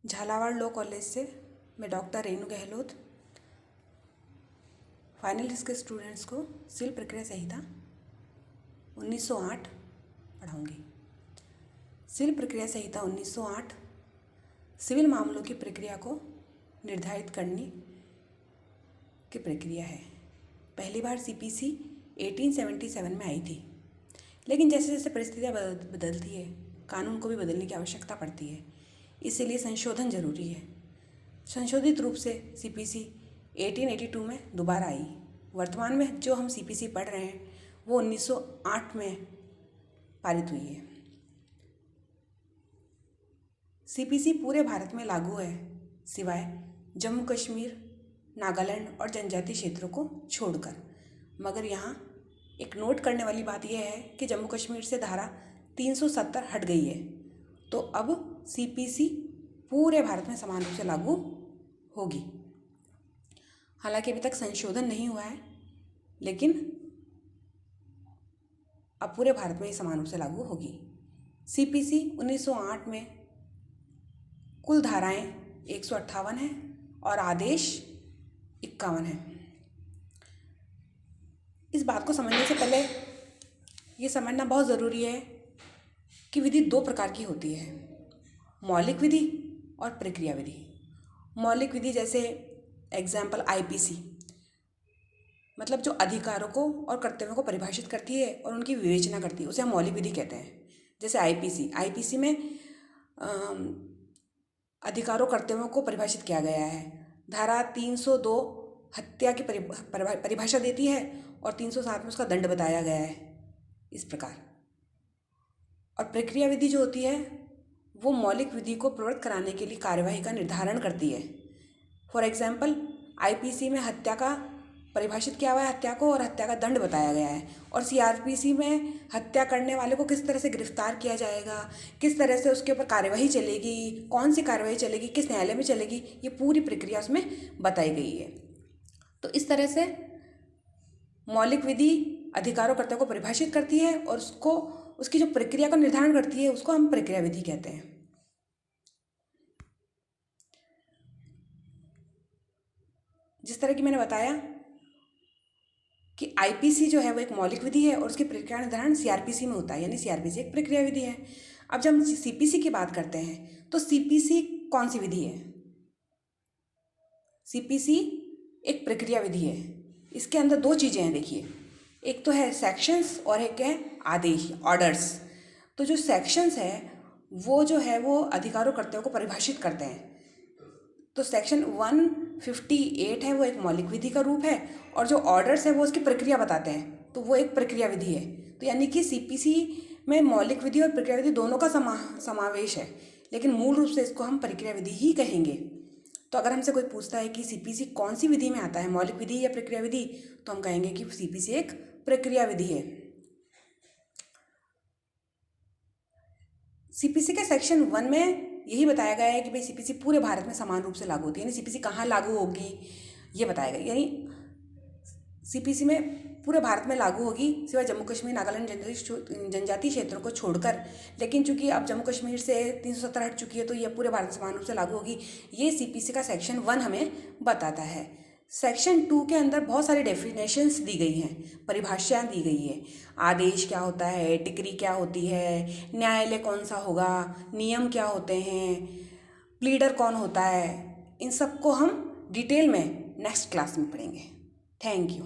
Jhalawar law college से मैं doctor Renu Gehlot final year के स्टूडेंट्स को सिविल प्रक्रिया संहिता 1908 पढ़ाऊँगी। सिविल प्रक्रिया संहिता 1908 सिविल मामलों की प्रक्रिया को निर्धारित करने की प्रक्रिया है। पहली बार सीपीसी 1877 में आई थी, लेकिन जैसे जैसे परिस्थितियाँ बदलती है, कानून को भी बदलने की आवश्यकता पड़ती है, इसीलिए संशोधन जरूरी है। संशोधित रूप से सीपीसी 1882 में दोबारा आई। वर्तमान में जो हम सीपीसी पढ़ रहे हैं वो 1908 में पारित हुई है। सीपीसी पूरे भारत में लागू है, सिवाय जम्मू कश्मीर, नागालैंड और जनजातीय क्षेत्रों को छोड़कर। मगर यहाँ एक नोट करने वाली बात यह है कि जम्मू कश्मीर से धारा 370 हट गई है, तो अब सीपीसी पूरे भारत में समान रूप से लागू होगी। हालांकि अभी तक संशोधन नहीं हुआ है, लेकिन अब पूरे भारत में ही समान रूप से लागू होगी। सीपीसी 1908 में कुल धाराएं 158 हैं और आदेश 51 हैं। इस बात को समझने से पहले ये समझना बहुत ज़रूरी है कि विधि दो प्रकार की होती है, मौलिक विधि और प्रक्रिया विधि। मौलिक विधि जैसे एग्जाम्पल आईपीसी, मतलब जो अधिकारों को और कर्तव्यों को परिभाषित करती है और उनकी विवेचना करती है, उसे हम मौलिक विधि कहते हैं। जैसे आईपीसी में अधिकारों कर्तव्यों को परिभाषित किया गया है। धारा 302 हत्या की परिभाषा देती है और 307 में उसका दंड बताया गया है, इस प्रकार। और प्रक्रिया विधि जो होती है वो मौलिक विधि को प्रवृत्त कराने के लिए कार्यवाही का निर्धारण करती है। फॉर एग्जाम्पल आईपीसी में हत्या का परिभाषित किया हुआ है, हत्या को, और हत्या का दंड बताया गया है। और सीआरपीसी में हत्या करने वाले को किस तरह से गिरफ्तार किया जाएगा, किस तरह से उसके ऊपर कार्यवाही चलेगी, कौन सी कार्यवाही चलेगी, किस न्यायालय में चलेगी, ये पूरी प्रक्रिया उसमें बताई गई है। तो इस तरह से मौलिक विधि अधिकारों कर्तव्यों को परिभाषित करती है और उसकी जो प्रक्रिया का निर्धारण करती है उसको हम प्रक्रिया विधि कहते हैं। जिस तरह की मैंने बताया कि आईपीसी जो है वो एक मौलिक विधि है और उसकी प्रक्रिया निर्धारण सीआरपीसी में होता है, यानी सीआरपीसी एक प्रक्रिया विधि है। अब जब हम सीपीसी की बात करते हैं तो सीपीसी कौन सी विधि है? सीपीसी एक प्रक्रिया विधि है। इसके अंदर दो चीज़ें हैं, देखिए, एक तो है सेक्शंस और एक है आदेश, ऑर्डर्स। तो जो सेक्शंस है वो जो है वो अधिकारों कर्तव्यों को परिभाषित करते हैं। तो सेक्शन 158 है वो एक मौलिक विधि का रूप है, और जो ऑर्डर्स है वो उसकी प्रक्रिया बताते हैं, तो वो एक प्रक्रिया विधि है। तो यानी कि सीपीसी में मौलिक विधि और प्रक्रिया विधि दोनों का समावेश है, लेकिन मूल रूप से इसको हम प्रक्रिया विधि ही कहेंगे। तो अगर हमसे कोई पूछता है कि सीपीसी कौन सी विधि में आता है, मौलिक विधि या प्रक्रिया विधि, तो हम कहेंगे कि सीपीसी एक प्रक्रिया विधि है। सीपीसी के सेक्शन 1 में यही बताया गया है कि भाई सीपीसी पूरे भारत में समान रूप से लागू होती है, यानी सीपीसी कहाँ लागू होगी ये बताया गया। यानी सीपीसी में पूरे भारत में लागू होगी सिवाय जम्मू कश्मीर, नागालैंड, जनजातीय क्षेत्रों को छोड़कर। लेकिन चूंकि अब जम्मू कश्मीर से 370 हट चुकी है तो ये पूरे भारत में समान रूप से लागू होगी, ये सीपीसी का सेक्शन 1 हमें बताता है। सेक्शन 2 के अंदर बहुत सारी डेफिनेशंस दी गई हैं, परिभाषाएं दी गई है। आदेश क्या होता है, डिक्री क्या होती है, न्यायालय कौन सा होगा, नियम क्या होते हैं, प्लीडर कौन होता है, इन सबको हम डिटेल में नेक्स्ट क्लास में पढ़ेंगे। Thank you.